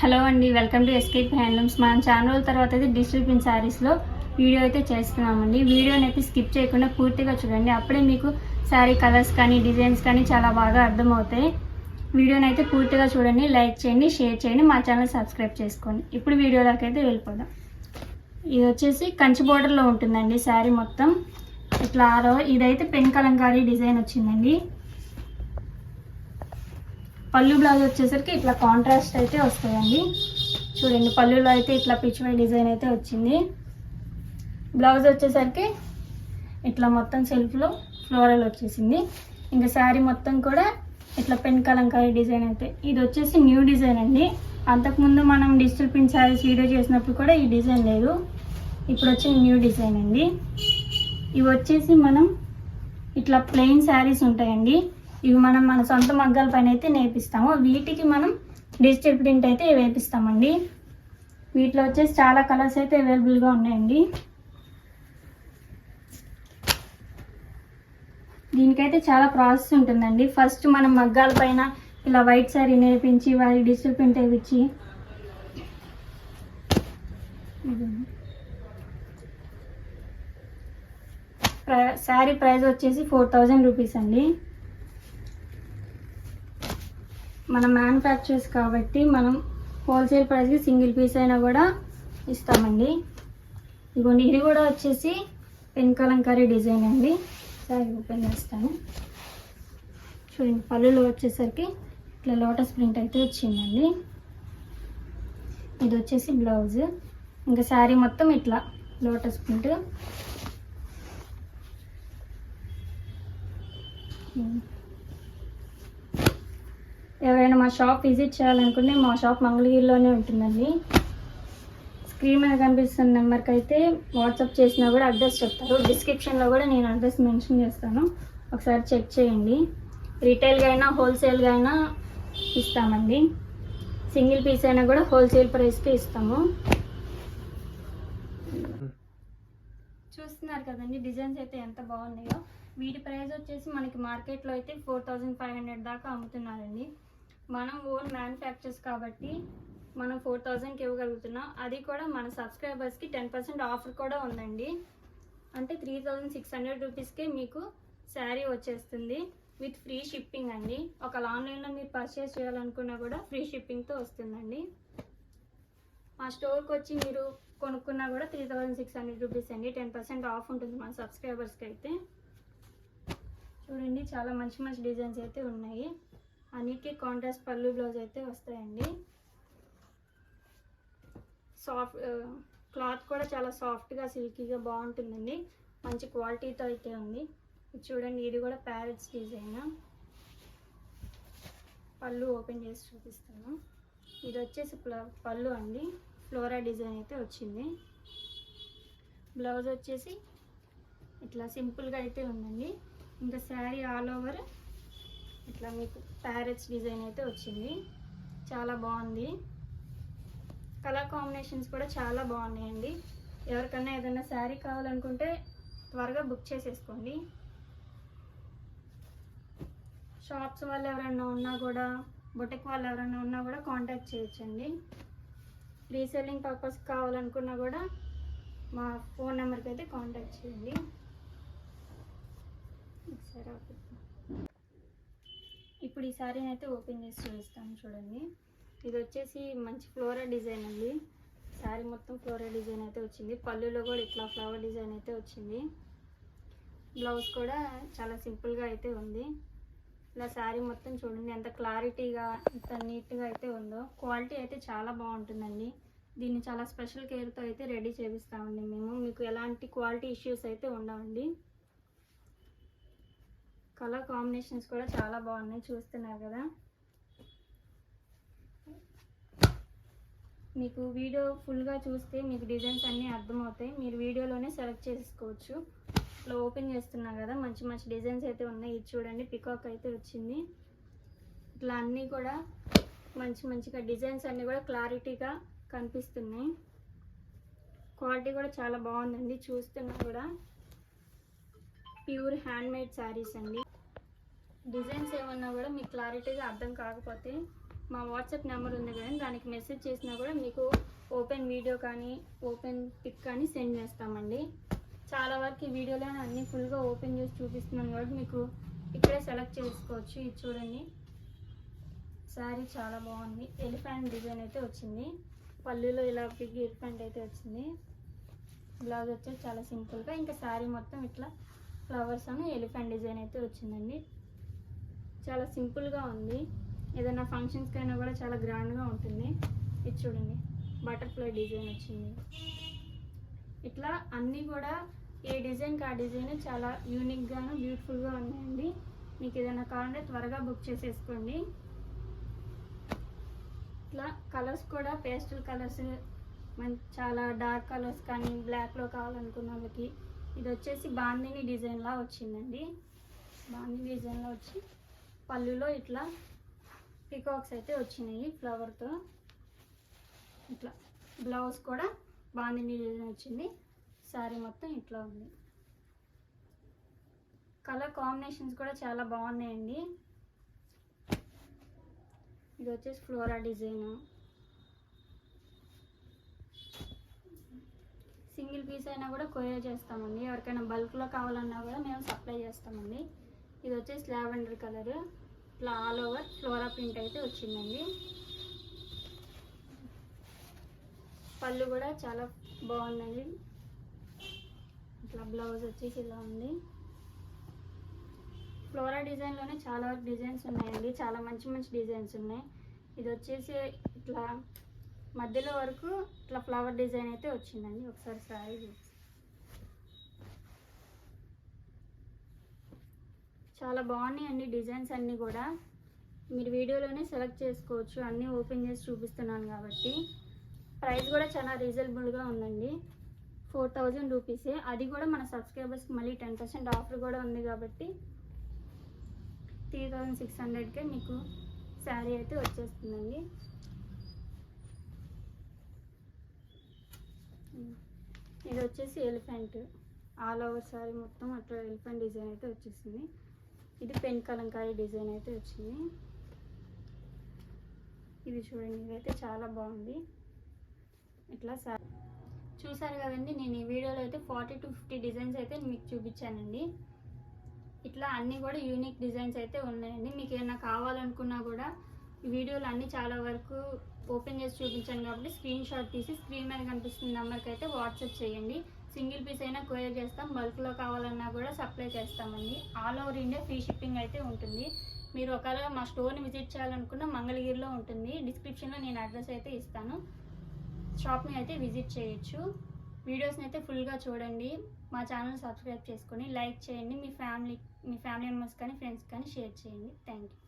Hello అండి, welcome to escape handlooms. మన channel తర్వాత అయితే డిజిటల్ ప్రింట్ శారీస్లో వీడియో అయితే చేస్తున్నామండి. వీడియోని అయితే స్కిప్ చేయకుండా పూర్తిగా చూడండి, అప్పుడే మీకు శారీ కలర్స్ కానీ డిజైన్స్ కానీ చాలా బాగా అర్థమవుతాయి. వీడియోని అయితే పూర్తిగా చూడండి, లైక్ చేయండి, షేర్ చేయండి, మా ఛానల్ సబ్స్క్రైబ్ చేసుకోండి. ఇప్పుడు వీడియోలోకి అయితే వెళ్ళిపోదాం. ఇది వచ్చేసి కంచి బోర్డర్లో ఉంటుందండి శారీ మొత్తం. ఇట్లా ఇదైతే పెన్ కలంకారీ డిజైన్ వచ్చిందండి. పళ్ళు బ్లౌజ్ వచ్చేసరికి ఇట్లా కాంట్రాస్ట్ అయితే వస్తాయండి. చూడండి, పళ్ళులో అయితే ఇట్లా పిచ్వై డిజైన్ అయితే వచ్చింది. బ్లౌజ్ వచ్చేసరికి ఇట్లా మొత్తం సెల్ఫ్లో ఫ్లోరల్ వచ్చేసింది. ఇంకా శారీ మొత్తం కూడా ఇట్లా పెన్ కలంకారీ డిజైన్ అయితే. ఇది వచ్చేసి న్యూ డిజైన్ అండి. అంతకుముందు మనం డిజిటల్ ప్రింట్ శారీస్ వీడియో చేసినప్పుడు కూడా ఈ డిజైన్ లేదు. ఇప్పుడు వచ్చిన న్యూ డిజైన్ అండి. ఇవి వచ్చేసి మనం ఇట్లా ప్లెయిన్ శారీస్ ఉంటాయండి. ఇవి మనం మన సొంత మగ్గాల పైన అయితే నేర్పిస్తాము. వీటికి మనం డిజిటల్ ప్రింట్ అయితే వేపిస్తామండి. వీటిలో వచ్చేసి చాలా కలర్స్ అయితే అవైలబుల్గా ఉన్నాయండి. దీనికైతే చాలా ప్రాసెస్ ఉంటుందండి. ఫస్ట్ మనం మగ్గాల పైన ఇలా వైట్ శారీ నేర్పించి వారికి డిజిటల్ ప్రింట్ వేయించి శారీ ప్రైస్ వచ్చేసి 4000 రూపీస్ అండి. మనం మ్యానుఫ్యాక్చర్స్ కాబట్టి మనం హోల్సేల్ ప్రైస్కి సింగిల్ పీస్ అయినా కూడా ఇస్తామండి. ఇదిగోండి, ఇది కూడా వచ్చేసి పెన్ కలంకారీ డిజైన్ అండి. సారీ ఓపెన్ చేస్తాను. చూడండి, పళ్ళులో వచ్చేసరికి ఇట్లా లోటస్ ప్రింట్ అయితే వచ్చిందండి. ఇది వచ్చేసి బ్లౌజ్. ఇంకా శారీ మొత్తం ఇట్లా లోటస్ ప్రింట్. ఎవరైనా మా షాప్ విజిట్ చేయాలనుకుంటే మా షాప్ మంగళగిరిలోనే ఉంటుందండి. స్క్రీన్ మీద కనిపిస్తున్న నెంబర్కి అయితే వాట్సాప్ చేసినా కూడా అడ్రస్ చెప్తారు. డిస్క్రిప్షన్లో కూడా నేను అడ్రస్ మెన్షన్ చేస్తాను, ఒకసారి చెక్ చేయండి. రీటైల్గా అయినా హోల్సేల్గా అయినా ఇస్తామండి. సింగిల్ పీస్ అయినా కూడా హోల్సేల్ ప్రైస్కి ఇస్తాము. చూస్తున్నారు కదండి, డిజైన్స్ అయితే ఎంత బాగున్నాయో. వీటి ప్రైస్ వచ్చేసి మనకి మార్కెట్లో అయితే 4500 దాకా అమ్ముతున్నారండి. మనం ఓన్ మ్యానుఫ్యాక్చర్స్ కాబట్టి మనం 4000కి ఇవ్వగలుగుతున్నాం. అది కూడా మన సబ్స్క్రైబర్స్కి 10% ఆఫర్ కూడా ఉందండి. అంటే 3600 రూపీస్కే మీకు శారీ వచ్చేస్తుంది విత్ ఫ్రీ షిప్పింగ్ అండి. ఒకవేళ ఆన్లైన్లో మీరు పర్చేస్ చేయాలనుకున్నా కూడా ఫ్రీ షిప్పింగ్తో వస్తుందండి. మా స్టోర్కి వచ్చి మీరు కొనుక్కున్నా కూడా 3600 రూపీస్ అండి. 10% ఆఫ్ ఉంటుంది మన సబ్స్క్రైబర్స్కి అయితే. చూడండి, చాలా మంచి మంచి డిజైన్స్ అయితే ఉన్నాయి. అన్నిటికీ కాంట్రాస్ట్ పళ్ళు బ్లౌజ్ అయితే వస్తాయండి. సాఫ్ట్ క్లాత్ కూడా చాలా సాఫ్ట్గా సిల్కీగా బాగుంటుందండి. మంచి క్వాలిటీతో అయితే ఉంది. చూడండి, ఇది కూడా ప్యారెట్స్ డిజైన్. పళ్ళు ఓపెన్ చేసి చూపిస్తాను. ఇది వచ్చేసి పళ్ళు అండి. ఫ్లోరా డిజైన్ అయితే వచ్చింది. బ్లౌజ్ వచ్చేసి ఇట్లా సింపుల్గా అయితే ఉందండి. ఇంకా శారీ ఆల్ ఓవర్ ఇట్లా మీకు ప్యారెట్స్ డిజైన్ అయితే వచ్చింది. చాలా బాగుంది. కలర్ కాంబినేషన్స్ కూడా చాలా బాగున్నాయండి. ఎవరికన్నా ఏదైనా శారీ కావాలనుకుంటే త్వరగా బుక్ చేసేసుకోండి. షాప్స్ వాళ్ళు ఎవరైనా ఉన్నా కూడా, బొటిక్ వాళ్ళు ఎవరైనా ఉన్నా కూడా కాంటాక్ట్ చేయొచ్చండి. రీసెల్లింగ్ పర్పస్ కావాలనుకున్నా కూడా మా ఫోన్ నెంబర్కి అయితే కాంటాక్ట్ చేయండి. ఇప్పుడు ఈ శారీని అయితే ఓపెన్ చేసి చూపిస్తాను. చూడండి, ఇది వచ్చేసి మంచి ఫ్లోరల్ డిజైన్ అండి. శారీ మొత్తం ఫ్లోరల్ డిజైన్ అయితే వచ్చింది. పళ్ళులో కూడా ఇట్లా ఫ్లవర్ డిజైన్ అయితే వచ్చింది. బ్లౌజ్ కూడా చాలా సింపుల్గా అయితే ఉంది. ఇలా శారీ మొత్తం చూడండి ఎంత క్లారిటీగా ఎంత నీట్గా అయితే ఉందో. క్వాలిటీ అయితే చాలా బాగుంటుందండి. దీన్ని చాలా స్పెషల్ కేర్తో అయితే రెడీ చేపిస్తామండి మేము. మీకు ఎలాంటి క్వాలిటీ ఇష్యూస్ అయితే ఉండవండి. కలర్ కాంబినేషన్స్ కూడా చాలా బాగున్నాయి, చూస్తున్నారు కదా. మీకు వీడియో ఫుల్గా చూస్తే మీకు డిజైన్స్ అన్నీ అర్థమవుతాయి. మీరు వీడియోలోనే సెలెక్ట్ చేసుకోవచ్చు. ఇట్లా ఓపెన్ చేస్తున్నారు కదా, మంచి మంచి డిజైన్స్ అయితే ఉన్నాయి. ఇది చూడండి, పికాక్ అయితే వచ్చింది. ఇట్లా అన్నీ కూడా మంచి మంచిగా డిజైన్స్ అన్నీ కూడా క్లారిటీగా కనిపిస్తున్నాయి. క్వాలిటీ కూడా చాలా బాగుందండి. చూస్తున్నా కూడా ప్యూర్ హ్యాండ్మేడ్ శారీస్ అండి. డిజైన్స్ ఏమన్నా కూడా మీకు క్లారిటీగా అర్థం కాకపోతే మా వాట్సాప్ నెంబర్ ఉంది కానీ దానికి మెసేజ్ చేసినా కూడా మీకు ఓపెన్ వీడియో కానీ ఓపెన్ పిక్ కానీ సెండ్ చేస్తామండి. చాలా వరకు ఈ వీడియోలో అన్నీ ఫుల్గా ఓపెన్ చేసి చూపిస్తున్నాను కాబట్టి మీకు ఇక్కడే సెలెక్ట్ చేసుకోవచ్చు. ఇది చూడండి, శారీ చాలా బాగుంది. ఎలిఫెంట్ డిజైన్ అయితే వచ్చింది. పళ్ళులో ఇలా బిగ్ ఎలిఫెంట్ అయితే వచ్చింది. బ్లౌజ్ వచ్చేసి చాలా సింపుల్గా, ఇంకా శారీ మొత్తం ఇట్లా ఫ్లవర్స్ అని ఎలిఫెంట్ డిజైన్ అయితే వచ్చిందండి. చాలా సింపుల్గా ఉంది. ఏదైనా ఫంక్షన్స్కి అయినా కూడా చాలా గ్రాండ్గా ఉంటుంది. ఇది చూడండి, బటర్ఫ్లై డిజైన్ వచ్చింది. ఇట్లా అన్నీ కూడా ఏ డిజైన్కి ఆ డిజైన్ చాలా యూనిక్గాను బ్యూటిఫుల్గా ఉన్నాయండి. మీకు ఏదైనా కావాలంటే త్వరగా బుక్ చేసేసుకోండి. ఇట్లా కలర్స్ కూడా పేస్టల్ కలర్స్, చాలా డార్క్ కలర్స్ కానీ బ్లాక్లో కావాలనుకున్న వాళ్ళకి ఇది వచ్చేసి బాందిని డిజైన్లా వచ్చిందండి. బాందిని డిజైన్లో వచ్చి పళ్ళులో ఇట్లా పికాక్స్ అయితే వచ్చినాయి ఫ్లవర్తో. ఇట్లా బ్లౌజ్ కూడా బాందిని డిజైన్ వచ్చింది. శారీ మొత్తం ఇట్లా ఉంది. కలర్ కాంబినేషన్స్ కూడా చాలా బాగున్నాయండి. ఇది వచ్చేసి ఫ్లోరా డిజైన్. సింగిల్ పీస్ అయినా కూడా కొరియర్ చేస్తామండి. ఎవరికైనా బల్క్లో కావాలన్నా కూడా మేము సప్లై చేస్తామండి. ఇది వచ్చేసి లావెండర్ కలర్, ఇట్లా ఆల్ ఓవర్ ఫ్లోరా ప్రింట్ అయితే వచ్చిందండి. పళ్ళు కూడా చాలా బాగుందండి. ఇట్లా బ్లౌజ్ వచ్చేసి ఇలా ఉంది. ఫ్లోరా డిజైన్లోనే చాలా వరకు డిజైన్స్ ఉన్నాయండి. చాలా మంచి మంచి డిజైన్స్ ఉన్నాయి. ఇది వచ్చేసి ఇట్లా మధ్యలో వరకు ఇట్లా ఫ్లవర్ డిజైన్ అయితే వచ్చిందండి. ఒకసారి శారీ చూసి చాలా బాగున్నాయండి డిజైన్స్ అన్నీ కూడా. మీరు వీడియోలోనే సెలెక్ట్ చేసుకోవచ్చు. అన్నీ ఓపెన్ చేసి చూపిస్తున్నాను కాబట్టి. ప్రైస్ కూడా చాలా రీజనబుల్గా ఉందండి. 4000 రూపీసే. అది కూడా మన సబ్స్క్రైబర్స్కి మళ్ళీ 10% ఆఫర్ కూడా ఉంది కాబట్టి 3600కే మీకు శారీ అయితే వచ్చేస్తుందండి. ఇది వచ్చేసి ఎలిఫెంట్ ఆల్ ఓవర్ శారీ మొత్తం అట్లా ఎలిఫెంట్ డిజైన్ అయితే వచ్చేసింది. ఇది పెన్ కలంకారీ డిజైన్ అయితే వచ్చింది. ఇది చూడండి, ఇదైతే చాలా బాగుంది. ఇట్లా శారీ చూసారు కదండి. నేను ఈ వీడియోలో అయితే 40 to 50 డిజైన్స్ అయితే మీకు చూపించానండి. ఇట్లా అన్నీ కూడా యూనిక్ డిజైన్స్ అయితే ఉన్నాయండి. మీకు ఏమైనా కావాలనుకున్నా కూడా ఈ వీడియోలు అన్నీ చాలా వరకు ఓపెన్ చేసి చూపించాను కాబట్టి స్క్రీన్ షాట్ తీసి స్క్రీన్ మీద కనిపిస్తున్న నెంబర్కి అయితే వాట్సాప్ చేయండి. సింగిల్ పీస్ అయినా కొరియర్ చేస్తాం. బల్క్లో కావాలన్నా కూడా సప్లై చేస్తామండి. All over India free shipping అయితే ఉంటుంది. మీరు ఒకవేళ మా స్టోర్ని విజిట్ చేయాలనుకున్న మంగళగిరిలో ఉంటుంది. డిస్క్రిప్షన్లో నేను అడ్రస్ అయితే ఇస్తాను. షాప్ని అయితే విజిట్ చేయొచ్చు. వీడియోస్ని అయితే ఫుల్గా చూడండి. మా ఛానల్ సబ్స్క్రైబ్ చేసుకొని లైక్ చేయండి. మీ ఫ్యామిలీ మెంబర్స్ కానీ ఫ్రెండ్స్ కానీ షేర్ చేయండి. Thank you.